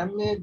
MA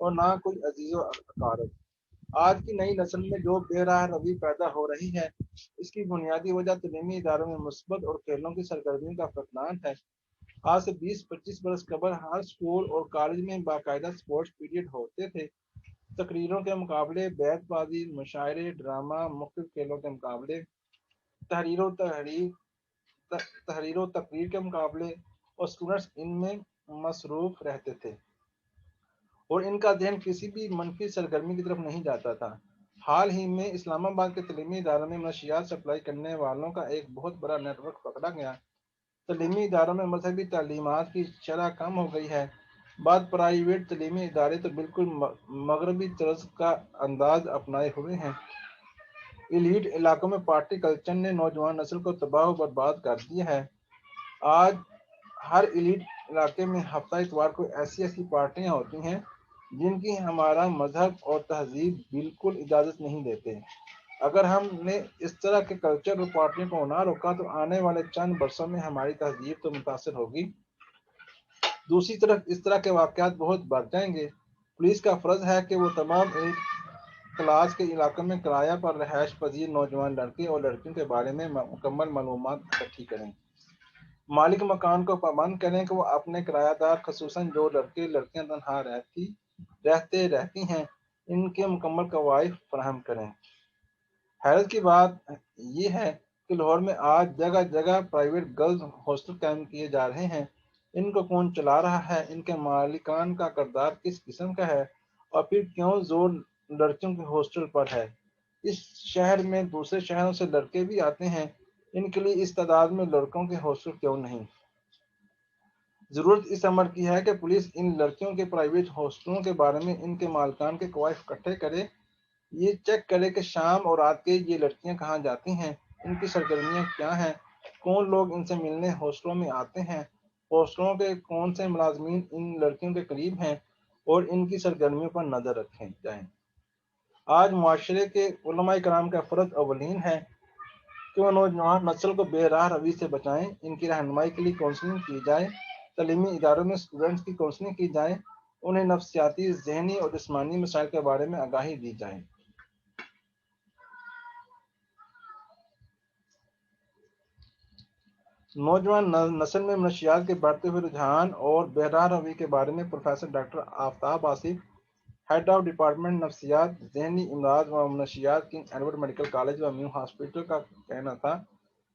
اور نہ کوئی عزیز و اقارب۔ آج کی نئی نسل میں جو بے راہ روی پیدا ہو رہی ہے، اس کی بنیادی وجہ تعلیمی اداروں میں مثبت اور کھیلوں کی سرگرمیوں کا فقدان ہے۔ آج سے 20-25 برس قبل ہر اسکول اور کالج میں باقاعدہ سپورٹس پیریڈ ہوتے تھے۔ تقریروں کے مقابلے، بیت بازی، مشاعرے، ڈرامہ، مختلف کھیلوں کے مقابلے، تحریر و تحریر تحریر و تقریر کے مقابلے، اور اسٹوڈنٹس ان میں مصروف رہتے تھے اور ان کا ذہن کسی بھی منفی سرگرمی کی طرف نہیں جاتا تھا۔ حال ہی میں اسلام آباد کے تعلیمی اداروں میں منشیات سپلائی کرنے والوں کا ایک بہت بڑا نیٹ ورک پکڑا گیا۔ تعلیمی اداروں میں مذہبی تعلیمات کی شرح کم ہو گئی ہے۔ بعض پرائیویٹ تعلیمی ادارے تو بالکل مغربی طرز کا انداز اپنائے ہوئے ہیں۔ ایلیٹ علاقوں میں پارٹی کلچر نے نوجوان نسل کو تباہ و برباد کر دیا ہے۔ آج ہر ایلیٹ علاقے میں ہفتہ اتوار کو ایسی پارٹیاں ہوتی ہیں جن کی ہمارا مذہب اور تہذیب بالکل اجازت نہیں دیتے۔ اگر ہم نے اس طرح کے کلچر اور پارٹیوں کو نہ روکا تو آنے والے چند برسوں میں ہماری تہذیب تو متاثر ہوگی، دوسری طرف اس طرح کے واقعات بہت بڑھ جائیں گے۔ پولیس کا فرض ہے کہ وہ تمام ایلیٹ کلاس کے علاقوں میں کرایہ پر رہائش پذیر نوجوان لڑکے اور لڑکیوں کے بارے میں مکمل معلومات اکٹھی کریں۔ مالک مکان کو پابند کریں کہ وہ اپنے کرایہ دار، خصوصاً جو لڑکے لڑکیاں تنہا رہتی ہیں، ان کے مکمل قوائف فراہم کریں۔ حیرت کی بات یہ ہے کہ لاہور میں آج جگہ جگہ پرائیویٹ گرلز ہاسٹل قائم کیے جا رہے ہیں۔ ان کو کون چلا رہا ہے، ان کے مالکان کا کردار کس قسم کا ہے، اور پھر کیوں زور لڑکیوں کے ہاسٹل پر ہے؟ اس شہر میں دوسرے شہروں سے لڑکے بھی آتے ہیں، ان کے لیے اس تعداد میں لڑکوں کے ہاسٹل کیوں نہیں؟ ضرورت اس امر کی ہے کہ پولیس ان لڑکیوں کے پرائیویٹ ہاسٹلوں کے بارے میں ان کے مالکان کے قوائف اکٹھے کرے، یہ چیک کرے کہ شام اور رات کے یہ لڑکیاں کہاں جاتی ہیں، ان کی سرگرمیاں کیا ہیں، کون لوگ ان سے ملنے ہاسٹلوں میں آتے ہیں، ہاسٹلوں کے کون سے ملازمین ان لڑکیوں کے قریب ہیں، اور ان کی سرگرمیوں پر نظر رکھیں جائیں۔ آج معاشرے کے علماء کرام کا فرض اولین ہے کہ وہ نوجوان نسل کو بے راہ روی سے بچائیں، ان کی رہنمائی کے لیے کونسلنگ کی جائے، تعلیمی اداروں میں اسٹوڈنٹس کی کونسلنگ کی جائے، انہیں نفسیاتی، ذہنی اور جسمانی مسائل کے بارے میں آگاہی دی جائے۔ نوجوان نسل میں منشیات کے بڑھتے ہوئے رجحان اور بے راہ روی کے بارے میں پروفیسر ڈاکٹر آفتاب آصف، ہیڈ آف ڈپارٹمنٹ نفسیات، ذہنی امراض و منشیات، کنگ ایڈورڈ میڈیکل کالج و میو ہاسپٹل کا کہنا تھا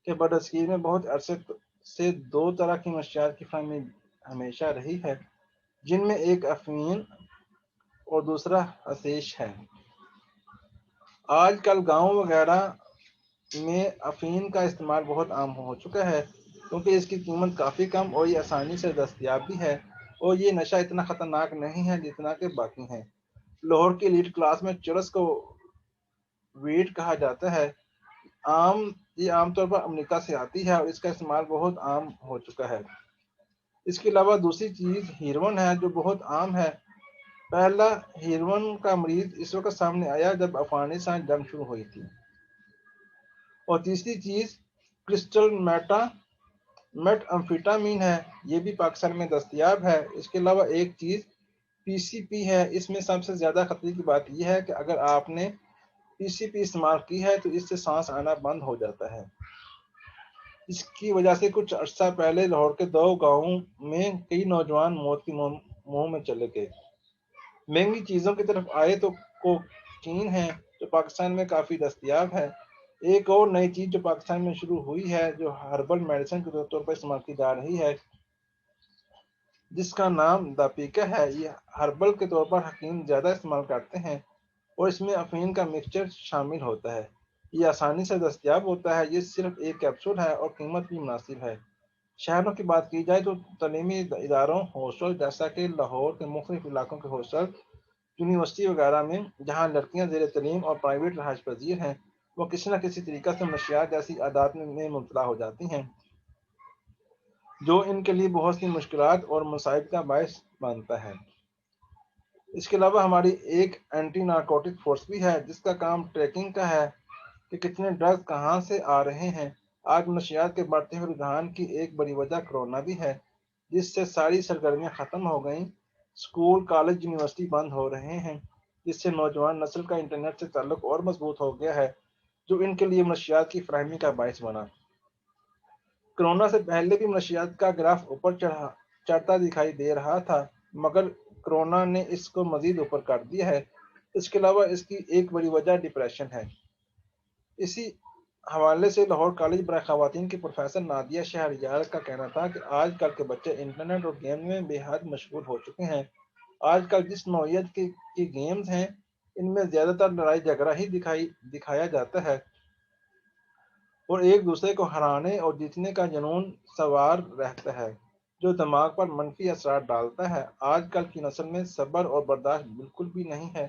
کہ برصغیر میں بہت عرصے سے دو طرح کی منشیات کی فہمی ہمیشہ رہی ہے، جن میں ایک افیون اور دوسرا حشیش ہے۔ آج کل گاؤں وغیرہ میں افیون کا استعمال بہت عام ہو چکا ہے، کیونکہ اس کی قیمت کافی کم اور یہ آسانی سے دستیاب بھی ہے، اور یہ نشہ اتنا خطرناک نہیں ہے جتنا کہ باقی ہیں۔ لاہور کی ایلیٹ کلاس میں چرس کو ویڈ کہا جاتا ہے۔ یہ عام طور پر امریکہ سے آتی ہے اور اس کا استعمال بہت عام ہو چکا ہے۔ اس کے علاوہ دوسری چیز ہیروئن ہے، جو بہت عام ہے۔ پہلا ہیروئن کا مریض اس وقت سامنے آیا جب افغانستان جنگ شروع ہوئی تھی۔ اور تیسری چیز کرسٹل میٹ امفیٹامین ہے، یہ بھی پاکستان میں دستیاب ہے۔ اس کے علاوہ ایک چیز پی سی پی ہے۔ اس میں سب سے زیادہ خطرے کی بات یہ ہے کہ اگر آپ نے پی سی پی استعمال کی ہے تو اس سے سانس آنا بند ہو جاتا ہے۔ اس کی وجہ سے کچھ عرصہ پہلے لاہور کے 2 گاؤں میں کئی نوجوان موت کی منہ میں چلے گئے۔ مہنگی چیزوں کی طرف آئے تو کوکین ہے، جو پاکستان میں کافی دستیاب ہے۔ ایک اور نئی چیز جو پاکستان میں شروع ہوئی ہے، جو ہربل میڈیسن کے طور پر استعمال کی جا رہی ہے، جس کا نام داپیکا ہے۔ یہ ہربل کے طور پر حکیم زیادہ استعمال کرتے ہیں، اور اس میں افیون کا مکسچر شامل ہوتا ہے۔ یہ آسانی سے دستیاب ہوتا ہے، یہ صرف ایک کیپسول ہے اور قیمت بھی مناسب ہے۔ شہروں کی بات کی جائے تو تعلیمی اداروں، ہاسٹل، جیسا کہ لاہور کے مختلف علاقوں کے ہاسٹل، یونیورسٹی وغیرہ میں جہاں لڑکیاں زیر تعلیم اور پرائیویٹ رہائش پذیر ہیں، وہ کسی نہ کسی طریقہ سے منشیات جیسی عادات میں مبتلا ہو جاتی ہیں، جو ان کے لیے بہت سی مشکلات اور مصائب کا باعث بنتا ہے۔ اس کے علاوہ ہماری ایک اینٹی نارکوٹک فورس بھی ہے، جس کا کام ٹریکنگ کا ہے کہ کتنے ڈرگز کہاں سے آ رہے ہیں۔ آج منشیات کے بڑھتے ہوئے رجحان کی ایک بڑی وجہ کرونا بھی ہے، جس سے ساری سرگرمیاں ختم ہو گئیں۔ اسکول کالج یونیورسٹی بند ہو رہے ہیں، جس سے نوجوان نسل کا انٹرنیٹ سے تعلق اور مضبوط ہو گیا ہے، جو ان کے لیے منشیات کی فراہمی کا باعث بنا۔ کرونا سے پہلے بھی منشیات کا گراف اوپر چڑھتا دکھائی دے رہا تھا، مگر کرونا نے اس کو مزید اوپر کر دیا ہے۔ اس کے علاوہ اس کی ایک بڑی وجہ ڈپریشن ہے۔ اسی حوالے سے لاہور کالج برائے خواتین کی پروفیسر نادیہ شہریار کا کہنا تھا کہ آج کل کے بچے انٹرنیٹ اور گیم میں بے حد مشغول ہو چکے ہیں۔ آج کل جس نوعیت کی گیمز ہیں، ان میں زیادہ تر لڑائی جھگڑا ہی دکھایا جاتا ہے اور ایک دوسرے کو ہرانے اور جیتنے کا جنون سوار رہتا ہے، جو دماغ پر منفی اثرات ڈالتا ہے۔ آج کل کی نسل میں صبر اور برداشت بالکل بھی نہیں ہے۔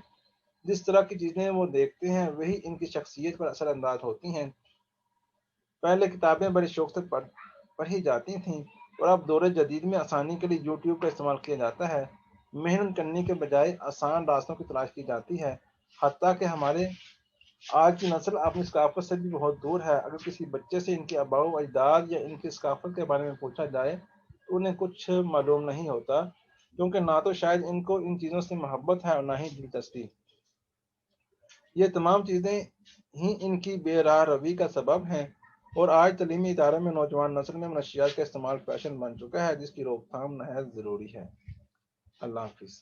جس طرح کی چیزیں وہ دیکھتے ہیں وہی ان کی شخصیت پر اثر انداز ہوتی ہیں۔ پہلے کتابیں بڑے شوق سے پڑھی جاتی تھیں، اور اب دور جدید میں آسانی کے لیے یوٹیوب کا استعمال کیا جاتا ہے۔ محنت کرنے کے بجائے آسان راستوں کی تلاش کی جاتی ہے۔ حتیٰ کہ ہمارے آج کی نسل اپنی ثقافت سے بھی بہت دور ہے۔ اگر کسی بچے سے ان کے آباء و اجداد یا ان کی ثقافت کے بارے میں پوچھا جائے تو انہیں کچھ معلوم نہیں ہوتا، کیونکہ نہ تو شاید ان کو ان چیزوں سے محبت ہے اور نہ ہی دلچسپی۔ یہ تمام چیزیں ہی ان کی بے راہ روی کا سبب ہیں، اور آج تعلیمی اداروں میں نوجوان نسل میں منشیات کا استعمال فیشن بن چکا ہے، جس کی روک تھام نہایت ضروری ہے۔ اللہ حافظ۔